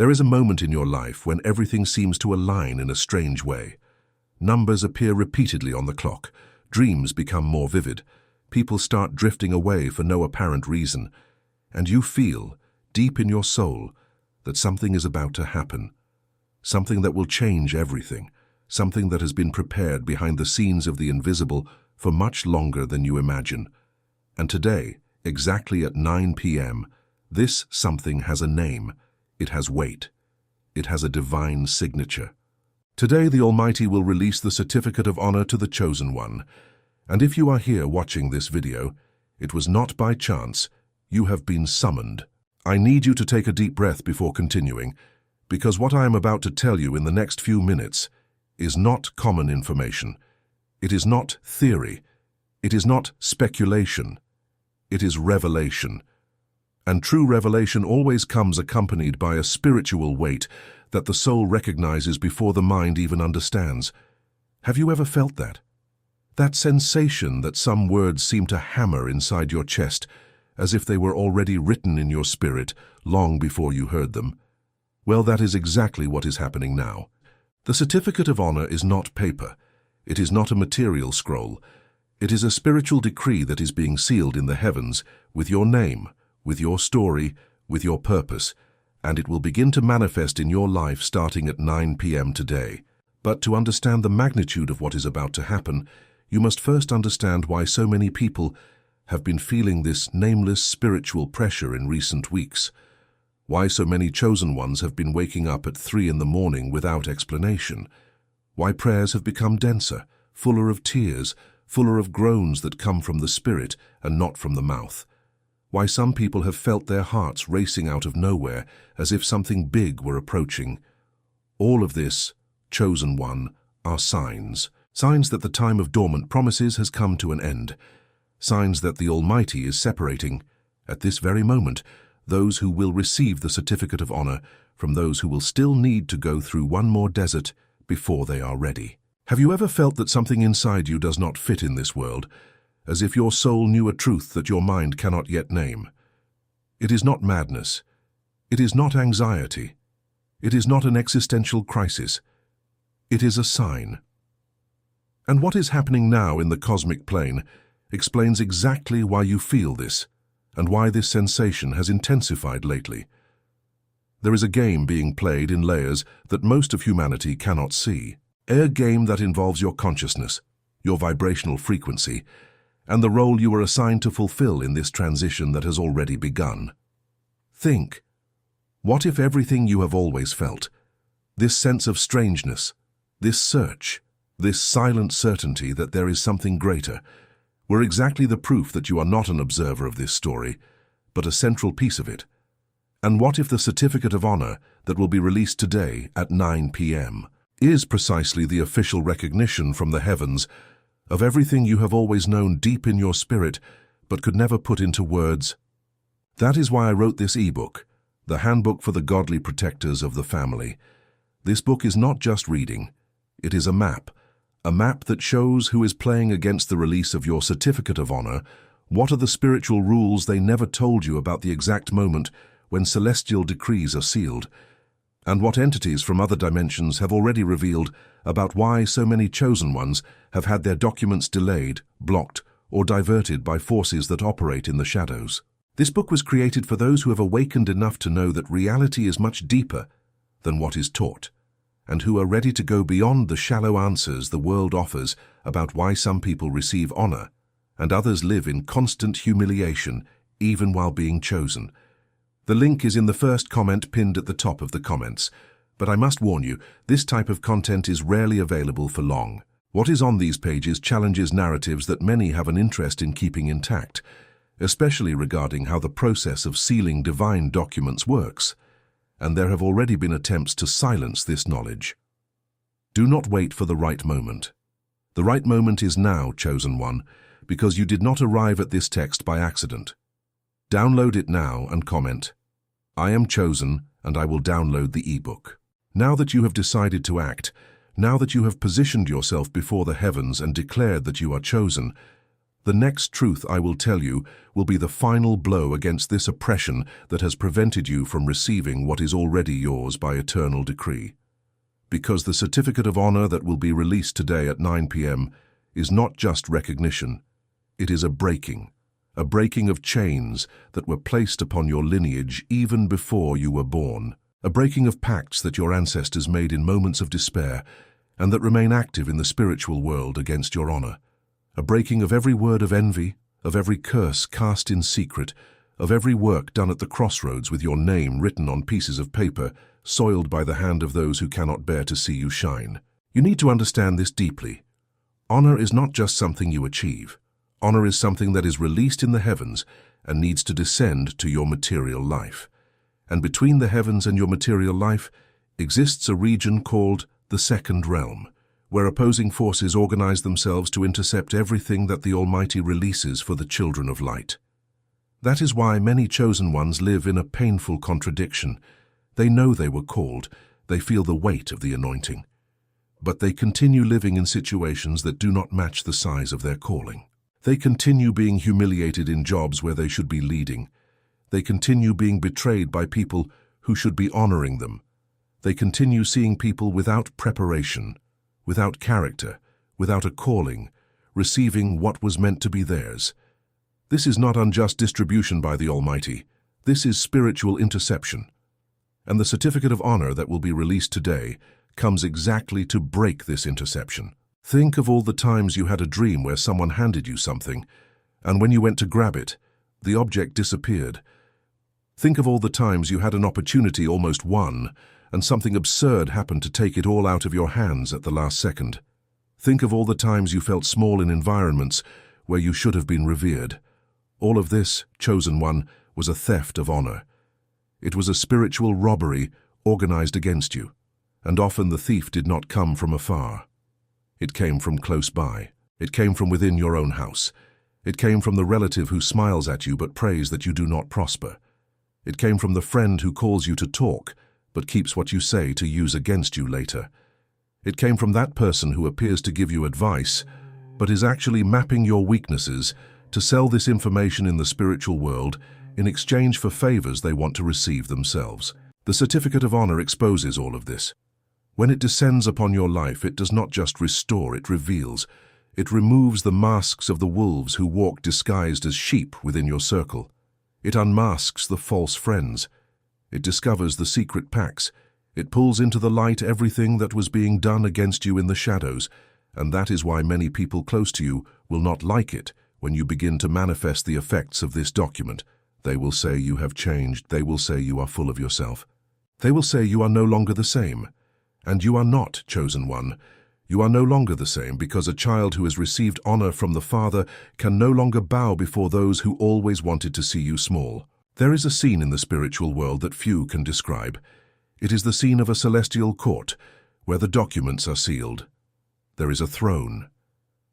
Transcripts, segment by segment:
There is a moment in your life when everything seems to align in a strange way. Numbers appear repeatedly on the clock, dreams become more vivid, people start drifting away for no apparent reason, and you feel, deep in your soul, that something is about to happen. Something that will change everything, something that has been prepared behind the scenes of the invisible for much longer than you imagine. And today, exactly at 9 p.m., this something has a name. It has weight. It has a divine signature. Today, the Almighty will release the certificate of honor to the chosen one. And if you are here watching this video, it was not by chance. You have been summoned. I need you to take a deep breath before continuing, because what I am about to tell you in the next few minutes is not common information. It is not theory. It is not speculation. It is revelation. And true revelation always comes accompanied by a spiritual weight that the soul recognizes before the mind even understands. Have you ever felt that? That sensation that some words seem to hammer inside your chest, as if they were already written in your spirit long before you heard them? Well, that is exactly what is happening now. The certificate of honor is not paper. It is not a material scroll. It is a spiritual decree that is being sealed in the heavens with your name, with your story, with your purpose, and it will begin to manifest in your life starting at 9 p.m. today. But to understand the magnitude of what is about to happen, you must first understand why so many people have been feeling this nameless spiritual pressure in recent weeks. Why so many chosen ones have been waking up at 3 in the morning without explanation. Why prayers have become denser, fuller of tears, fuller of groans that come from the spirit and not from the mouth. Why some people have felt their hearts racing out of nowhere as if something big were approaching. All of this, chosen one, are signs. Signs that the time of dormant promises has come to an end. Signs that the Almighty is separating, at this very moment, those who will receive the certificate of honor from those who will still need to go through one more desert before they are ready. Have you ever felt that something inside you does not fit in this world, as if your soul knew a truth that your mind cannot yet name? It is not madness. It is not anxiety. It is not an existential crisis. It is a sign. And what is happening now in the cosmic plane explains exactly why you feel this, and why this sensation has intensified lately. There is a game being played in layers that most of humanity cannot see. A game that involves your consciousness, your vibrational frequency, and the role you are assigned to fulfill in this transition that has already begun. Think, what if everything you have always felt, this sense of strangeness, this search, this silent certainty that there is something greater, were exactly the proof that you are not an observer of this story, but a central piece of it? And what if the certificate of honor that will be released today at 9 p.m. is precisely the official recognition from the heavens of everything you have always known deep in your spirit but could never put into words? That is why I wrote this ebook, The Handbook for the Godly Protectors of the Family. This book is not just reading. It is a map that shows who is playing against the release of your certificate of honor, what are the spiritual rules they never told you about the exact moment when celestial decrees are sealed, and what entities from other dimensions have already revealed about why so many chosen ones have had their documents delayed, blocked, or diverted by forces that operate in the shadows. This book was created for those who have awakened enough to know that reality is much deeper than what is taught, and who are ready to go beyond the shallow answers the world offers about why some people receive honor and others live in constant humiliation even while being chosen. The link is in the first comment pinned at the top of the comments, but I must warn you, this type of content is rarely available for long. What is on these pages challenges narratives that many have an interest in keeping intact, especially regarding how the process of sealing divine documents works, and there have already been attempts to silence this knowledge. Do not wait for the right moment. The right moment is now, chosen one, because you did not arrive at this text by accident. Download it now and comment, "I am chosen and I will download the ebook." Now that you have decided to act, now that you have positioned yourself before the heavens and declared that you are chosen, The next truth I will tell you will be the final blow against this oppression that has prevented you from receiving what is already yours by eternal decree. Because the certificate of honor that will be released today at 9 p.m. is not just recognition, it is a breaking of chains that were placed upon your lineage even before you were born, a breaking of pacts that your ancestors made in moments of despair and that remain active in the spiritual world against your honor, a breaking of every word of envy, of every curse cast in secret, of every work done at the crossroads with your name written on pieces of paper, soiled by the hand of those who cannot bear to see you shine. You need to understand this deeply. Honor is not just something you achieve. Honor is something that is released in the heavens and needs to descend to your material life. And between the heavens and your material life exists a region called the second realm, where opposing forces organize themselves to intercept everything that the Almighty releases for the children of light. That is why many chosen ones live in a painful contradiction. They know they were called, they feel the weight of the anointing, but they continue living in situations that do not match the size of their calling. They continue being humiliated in jobs where they should be leading. They continue being betrayed by people who should be honoring them. They continue seeing people without preparation, without character, without a calling, receiving what was meant to be theirs. This is not unjust distribution by the Almighty. This is spiritual interception. And the certificate of honor that will be released today comes exactly to break this interception. Think of all the times you had a dream where someone handed you something, and when you went to grab it, the object disappeared. Think of all the times you had an opportunity almost won, and something absurd happened to take it all out of your hands at the last second. Think of all the times you felt small in environments where you should have been revered. All of this, chosen one, was a theft of honor. It was a spiritual robbery organized against you, and often the thief did not come from afar. It came from close by. It came from within your own house. It came from the relative who smiles at you but prays that you do not prosper. It came from the friend who calls you to talk but keeps what you say to use against you later. It came from that person who appears to give you advice but is actually mapping your weaknesses to sell this information in the spiritual world in exchange for favors they want to receive themselves. The certificate of honor exposes all of this. When it descends upon your life, it does not just restore, it reveals. It removes the masks of the wolves who walk disguised as sheep within your circle. It unmasks the false friends. It discovers the secret pacts. It pulls into the light everything that was being done against you in the shadows, and that is why many people close to you will not like it when you begin to manifest the effects of this document. They will say you have changed. They will say you are full of yourself. They will say you are no longer the same. And you are not, chosen one. You are no longer the same because a child who has received honor from the Father can no longer bow before those who always wanted to see you small. There is a scene in the spiritual world that few can describe. It is the scene of a celestial court where the documents are sealed. There is a throne.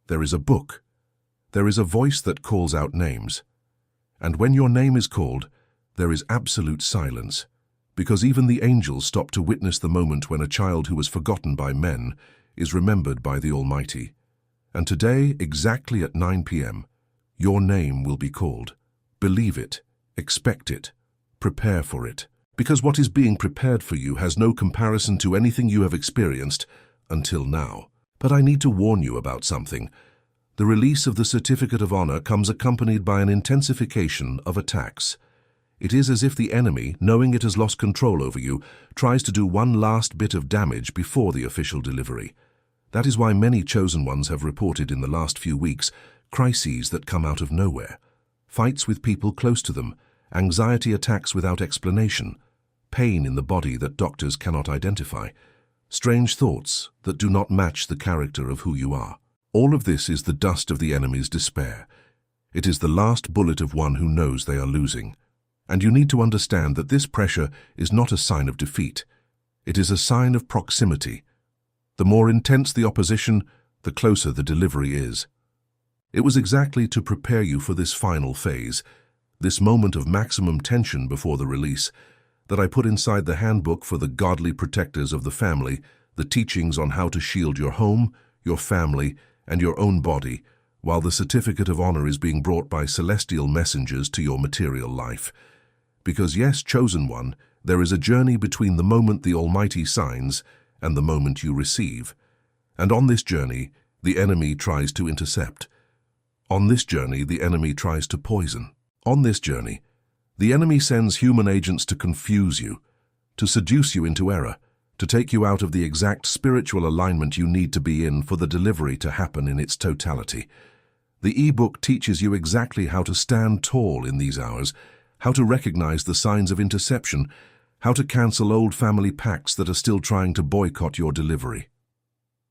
There is a book. There is a voice that calls out names. And when your name is called, there is absolute silence, because even the angels stop to witness the moment when a child who was forgotten by men is remembered by the Almighty. And today, exactly at 9 p.m., your name will be called. Believe it, expect it, prepare for it, because what is being prepared for you has no comparison to anything you have experienced until now. But I need to warn you about something. The release of the certificate of honor comes accompanied by an intensification of attacks. It is as if the enemy, knowing it has lost control over you, tries to do one last bit of damage before the official delivery. That is why many chosen ones have reported in the last few weeks crises that come out of nowhere, fights with people close to them, anxiety attacks without explanation, pain in the body that doctors cannot identify, strange thoughts that do not match the character of who you are. All of this is the dust of the enemy's despair. It is the last bullet of one who knows they are losing. And you need to understand that this pressure is not a sign of defeat. It is a sign of proximity. The more intense the opposition, the closer the delivery is. It was exactly to prepare you for this final phase, this moment of maximum tension before the release, that I put inside the handbook for the godly protectors of the family the teachings on how to shield your home, your family, and your own body while the certificate of honor is being brought by celestial messengers to your material life. Because yes, chosen one, there is a journey between the moment the Almighty signs and the moment you receive. And on this journey, the enemy tries to intercept. On this journey, the enemy tries to poison. On this journey, the enemy sends human agents to confuse you, to seduce you into error, to take you out of the exact spiritual alignment you need to be in for the delivery to happen in its totality. The ebook teaches you exactly how to stand tall in these hours, how to recognize the signs of interception, how to cancel old family pacts that are still trying to boycott your delivery.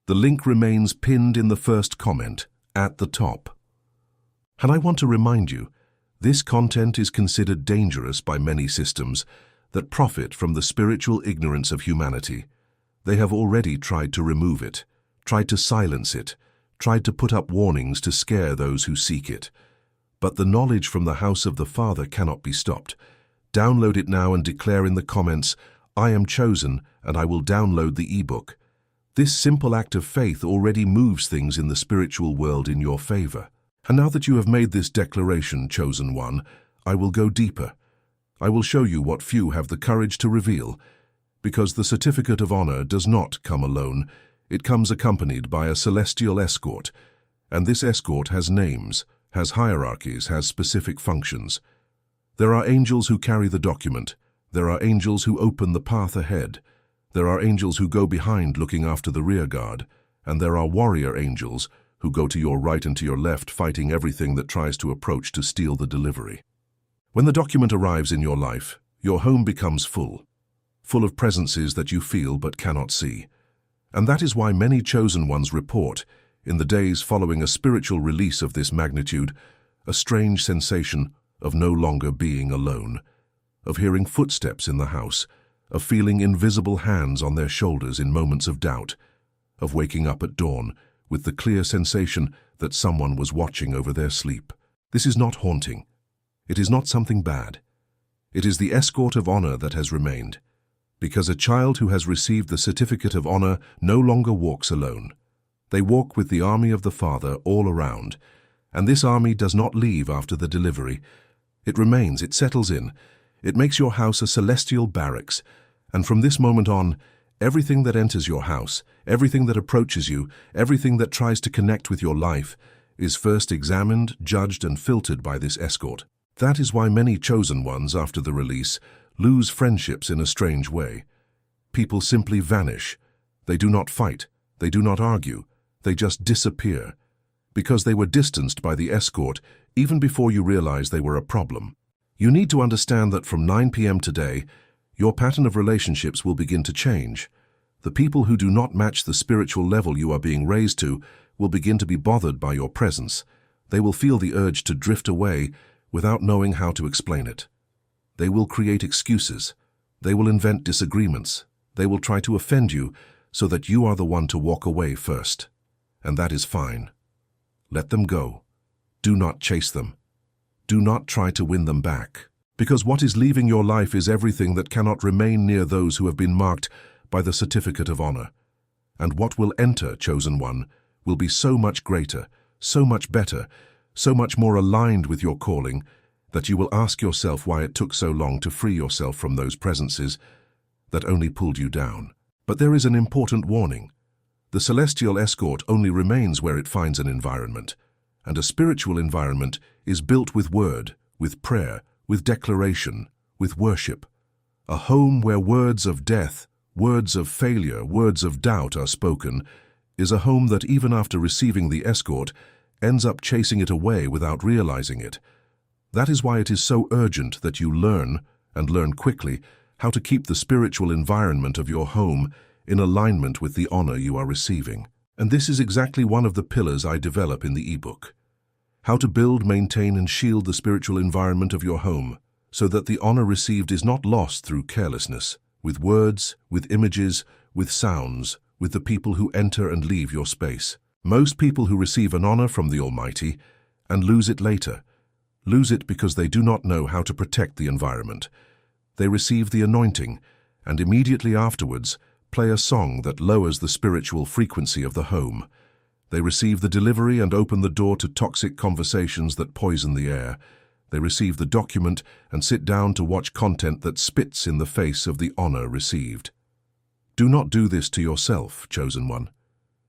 The link remains pinned in the first comment, at the top. And I want to remind you, this content is considered dangerous by many systems that profit from the spiritual ignorance of humanity. They have already tried to remove it, tried to silence it, tried to put up warnings to scare those who seek it. But the knowledge from the house of the Father cannot be stopped. Download it now and declare in the comments, "I am chosen and I will download the ebook." This simple act of faith already moves things in the spiritual world in your favor. And now that you have made this declaration, chosen one, I will go deeper. I will show you what few have the courage to reveal, because the certificate of honor does not come alone. It comes accompanied by a celestial escort, and this escort has names, has hierarchies, has specific functions. There are angels who carry the document. There are angels who open the path ahead. There are angels who go behind looking after the rear guard, and there are warrior angels who go to your right and to your left fighting everything that tries to approach to steal the delivery. When the document arrives in your life, your home becomes full of presences that you feel but cannot see. And that is why many chosen ones report, in the days following a spiritual release of this magnitude, a strange sensation of no longer being alone, of hearing footsteps in the house, of feeling invisible hands on their shoulders in moments of doubt, of waking up at dawn with the clear sensation that someone was watching over their sleep. This is not haunting. It is not something bad. It is the escort of honor that has remained, because a child who has received the certificate of honor no longer walks alone. They walk with the army of the Father all around, and this army does not leave after the delivery. It remains, it settles in. It makes your house a celestial barracks, and from this moment on, everything that enters your house, everything that approaches you, everything that tries to connect with your life, is first examined, judged, and filtered by this escort. That is why many chosen ones, after the release, lose friendships in a strange way. People simply vanish. They do not fight. They do not argue. They just disappear, because they were distanced by the escort even before you realize they were a problem. You need to understand that from 9 p.m. today, your pattern of relationships will begin to change. The people who do not match the spiritual level you are being raised to will begin to be bothered by your presence. They will feel the urge to drift away without knowing how to explain it. They will create excuses. They will invent disagreements. They will try to offend you so that you are the one to walk away first. And that is fine. Let them go. Do not chase them. Do not try to win them back. Because what is leaving your life is everything that cannot remain near those who have been marked by the certificate of honor. And what will enter, chosen one, will be so much greater, so much better, so much more aligned with your calling, that you will ask yourself why it took so long to free yourself from those presences that only pulled you down. But there is an important warning. The celestial escort only remains where it finds an environment, and a spiritual environment is built with word, with prayer, with declaration, with worship. A home where words of death, words of failure, words of doubt are spoken is a home that even after receiving the escort ends up chasing it away without realizing it. That is why it is so urgent that you learn, and learn quickly, how to keep the spiritual environment of your home in alignment with the honor you are receiving. And this is exactly one of the pillars I develop in the ebook. How to build, maintain, and shield the spiritual environment of your home so that the honor received is not lost through carelessness, with words, with images, with sounds, with the people who enter and leave your space. Most people who receive an honor from the Almighty and lose it later, lose it because they do not know how to protect the environment. They receive the anointing and immediately afterwards play a song that lowers the spiritual frequency of the home. They receive the delivery and open the door to toxic conversations that poison the air. They receive the document and sit down to watch content that spits in the face of the honor received. Do not do this to yourself, chosen one.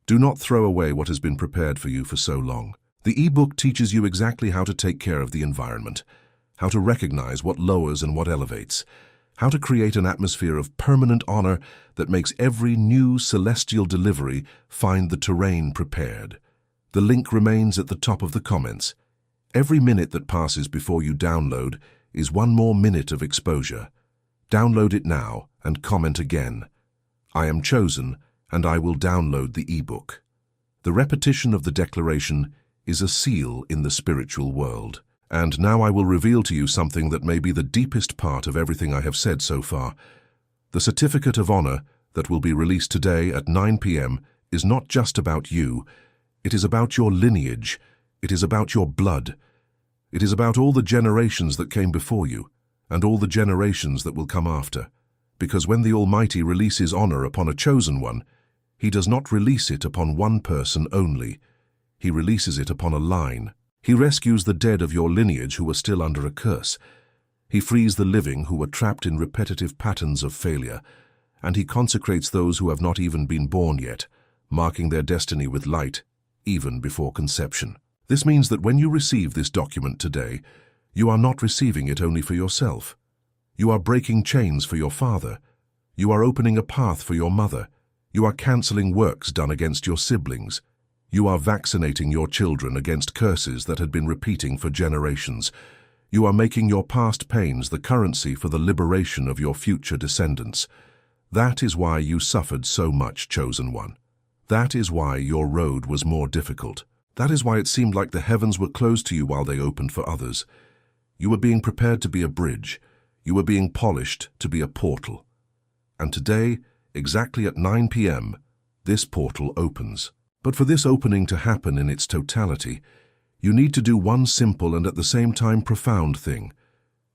Do not throw away what has been prepared for you for so long. The e-book teaches you exactly how to take care of the environment, how to recognize what lowers and what elevates, how to create an atmosphere of permanent honor that makes every new celestial delivery find the terrain prepared. The link remains at the top of the comments. Every minute that passes before you download is one more minute of exposure. Download it now and comment again. I am chosen, and I will download the e-book. The repetition of the declaration is a seal in the spiritual world. And now I will reveal to you something that may be the deepest part of everything I have said so far. The certificate of honor that will be released today at 9 p.m. is not just about you. It is about your lineage. It is about your blood. It is about all the generations that came before you and all the generations that will come after. Because when the Almighty releases honor upon a chosen one, He does not release it upon one person only. He releases it upon a line. He rescues the dead of your lineage who are still under a curse. He frees the living who were trapped in repetitive patterns of failure, and He consecrates those who have not even been born yet, marking their destiny with light, even before conception. This means that when you receive this document today, you are not receiving it only for yourself. You are breaking chains for your father. You are opening a path for your mother. You are canceling works done against your siblings. You are vaccinating your children against curses that had been repeating for generations. You are making your past pains the currency for the liberation of your future descendants. That is why you suffered so much, chosen one. That is why your road was more difficult. That is why it seemed like the heavens were closed to you while they opened for others. You were being prepared to be a bridge. You were being polished to be a portal. And today, exactly at 9 p.m., this portal opens. But for this opening to happen in its totality, you need to do one simple and at the same time profound thing.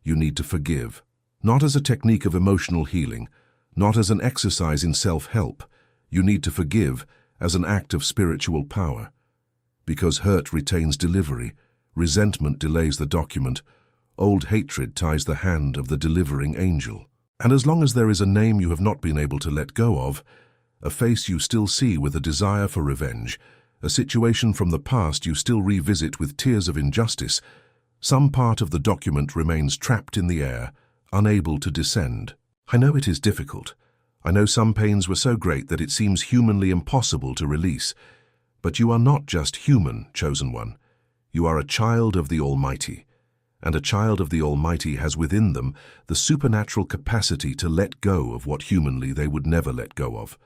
You need to forgive, not as a technique of emotional healing, not as an exercise in self-help. You need to forgive as an act of spiritual power. Because hurt retains delivery, resentment delays the document, old hatred ties the hand of the delivering angel. And as long as there is a name you have not been able to let go of, a face you still see with a desire for revenge, a situation from the past you still revisit with tears of injustice, some part of the document remains trapped in the air, unable to descend. I know it is difficult. I know some pains were so great that it seems humanly impossible to release. But you are not just human, chosen one. You are a child of the Almighty. And a child of the Almighty has within them the supernatural capacity to let go of what humanly they would never let go of.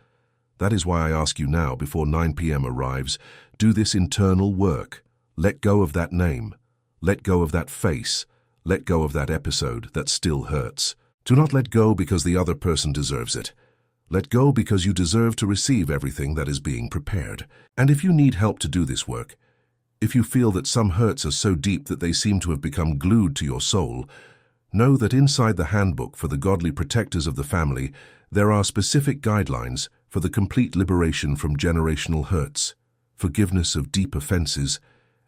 That is why I ask you now, before 9 p.m. arrives, do this internal work. Let go of that name. Let go of that face. Let go of that episode that still hurts. Do not let go because the other person deserves it. Let go because you deserve to receive everything that is being prepared. And if you need help to do this work, if you feel that some hurts are so deep that they seem to have become glued to your soul, know that inside the handbook for the godly protectors of the family, there are specific guidelines for the complete liberation from generational hurts, forgiveness of deep offenses,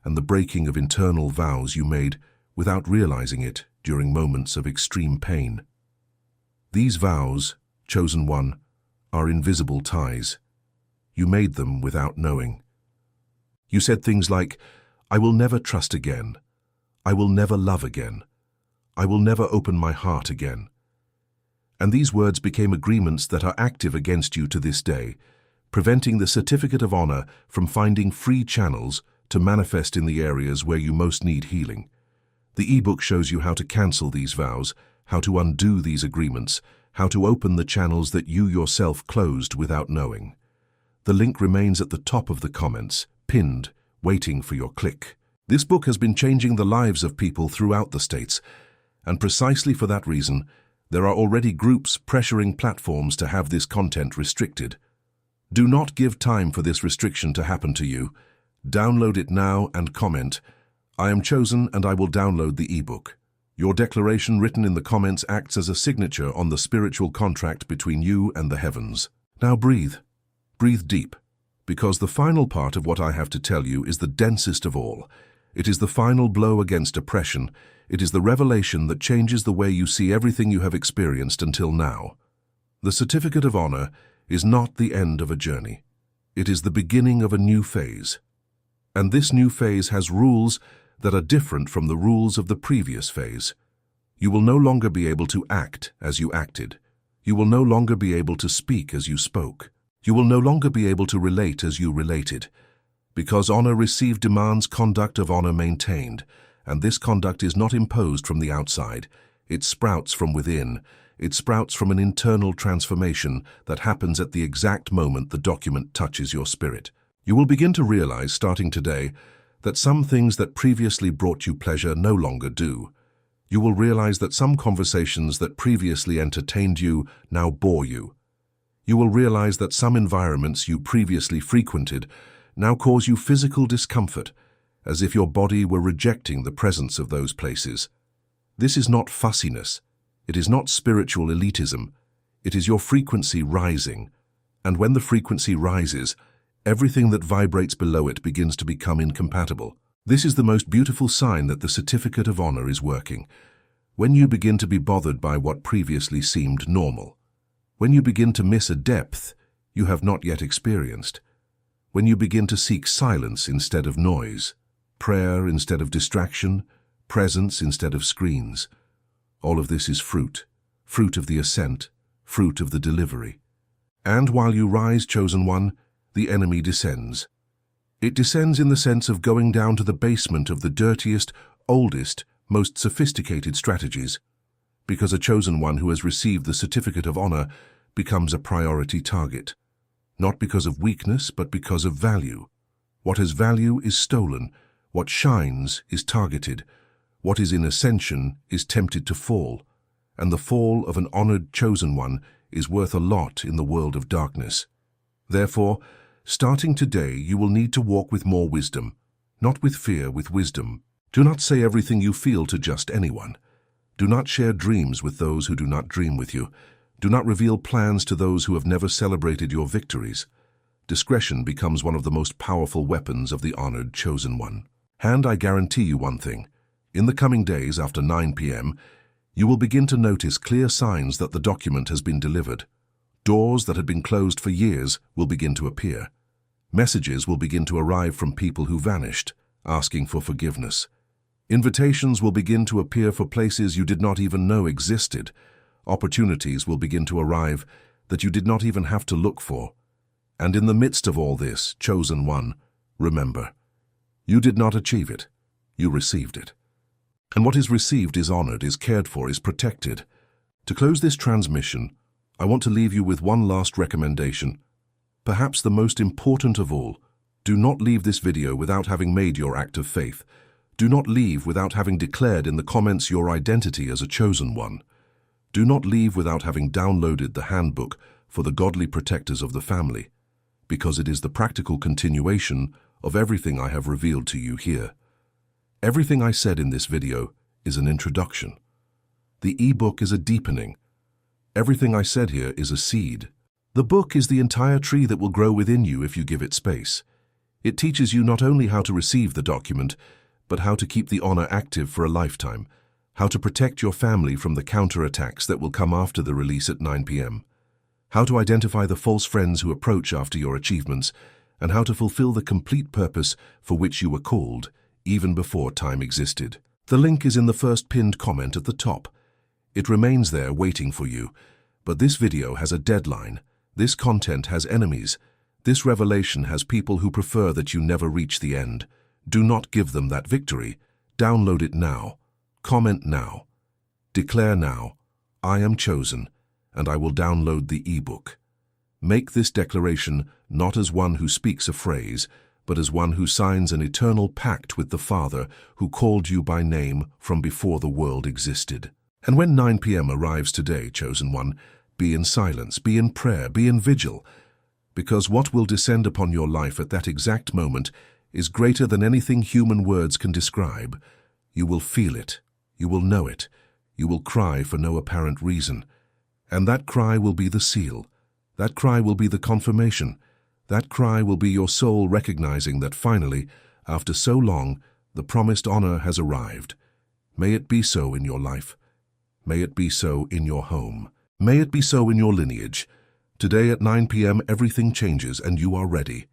and the breaking of internal vows you made without realizing it during moments of extreme pain. These vows, chosen one, are invisible ties. You made them without knowing. You said things like, I will never trust again. I will never love again. I will never open my heart again. And these words became agreements that are active against you to this day, preventing the certificate of honor from finding free channels to manifest in the areas where you most need healing. The ebook shows you how to cancel these vows, how to undo these agreements, how to open the channels that you yourself closed without knowing. The link remains at the top of the comments, pinned, waiting for your click. This book has been changing the lives of people throughout the States, and precisely for that reason, there are already groups pressuring platforms to have this content restricted. Do not give time for this restriction to happen to you. Download it now and comment, I am chosen and I will download the ebook. Your declaration written in the comments acts as a signature on the spiritual contract between you and the heavens. Now breathe. Breathe deep. because the final part of what I have to tell you is the densest of all. It is the final blow against oppression. It is the revelation that changes the way you see everything you have experienced until now. The Certificate of Honor is not the end of a journey. It is the beginning of a new phase. And this new phase has rules that are different from the rules of the previous phase. You will no longer be able to act as you acted. You will no longer be able to speak as you spoke. You will no longer be able to relate as you related. Because honor received demands conduct of honor maintained, and this conduct is not imposed from the outside. It sprouts from within. It sprouts from an internal transformation that happens at the exact moment the document touches your spirit. You will begin to realize, starting today, that some things that previously brought you pleasure no longer do. You will realize that some conversations that previously entertained you now bore you. You will realize that some environments you previously frequented now cause you physical discomfort, as if your body were rejecting the presence of those places. This is not fussiness. It is not spiritual elitism. It is your frequency rising. And when the frequency rises, everything that vibrates below it begins to become incompatible. This is the most beautiful sign that the Certificate of Honor is working. When you begin to be bothered by what previously seemed normal. When you begin to miss a depth you have not yet experienced. When you begin to seek silence instead of noise, prayer instead of distraction, presence instead of screens. All of this is fruit of the ascent, fruit of the delivery. And while you rise, chosen one, the enemy descends. It descends in the sense of going down to the basement of the dirtiest, oldest, most sophisticated strategies, because a chosen one who has received the Certificate of Honor becomes a priority target, not because of weakness but because of value. What has value is stolen, what shines is targeted, what is in ascension is tempted to fall, and the fall of an honored chosen one is worth a lot in the world of darkness. Therefore, starting today, you will need to walk with more wisdom, not with fear, with wisdom. Do not say everything you feel to just anyone. Do not share dreams with those who do not dream with you. Do not reveal plans to those who have never celebrated your victories. Discretion becomes one of the most powerful weapons of the honored chosen one. And I guarantee you one thing. In the coming days after 9 p.m., you will begin to notice clear signs that the document has been delivered. Doors that had been closed for years will begin to appear. Messages will begin to arrive from people who vanished, asking for forgiveness. Invitations will begin to appear for places you did not even know existed. Opportunities will begin to arrive that you did not even have to look for. And in the midst of all this, chosen one, remember, you did not achieve it. You received it. And what is received is honored, is cared for, is protected. To close this transmission, I want to leave you with one last recommendation. Perhaps the most important of all, do not leave this video without having made your act of faith. Do not leave without having declared in the comments your identity as a chosen one. Do not leave without having downloaded the handbook for the godly protectors of the family, because it is the practical continuation of everything I have revealed to you here. Everything I said in this video is an introduction. The e-book is a deepening. Everything I said here is a seed. The book is the entire tree that will grow within you if you give it space. It teaches you not only how to receive the document, but how to keep the honor active for a lifetime, how to protect your family from the counterattacks that will come after the release at 9 p.m., how to identify the false friends who approach after your achievements, and how to fulfill the complete purpose for which you were called, even before time existed. The link is in the first pinned comment at the top. It remains there waiting for you, but this video has a deadline. This content has enemies. This revelation has people who prefer that you never reach the end. Do not give them that victory. Download it now. Comment now. Declare now, I am chosen, and I will download the e-book. Make this declaration not as one who speaks a phrase, but as one who signs an eternal pact with the Father who called you by name from before the world existed. And when 9 p.m. arrives today, chosen one, be in silence, be in prayer, be in vigil, because what will descend upon your life at that exact moment is greater than anything human words can describe. You will feel it, you will know it, you will cry for no apparent reason, and that cry will be the seal, that cry will be the confirmation, That cry will be your soul recognizing that finally, after so long, the promised honor has arrived. May it be so in your life. May it be so in your home. May it be so in your lineage. Today at 9 p.m. everything changes and you are ready.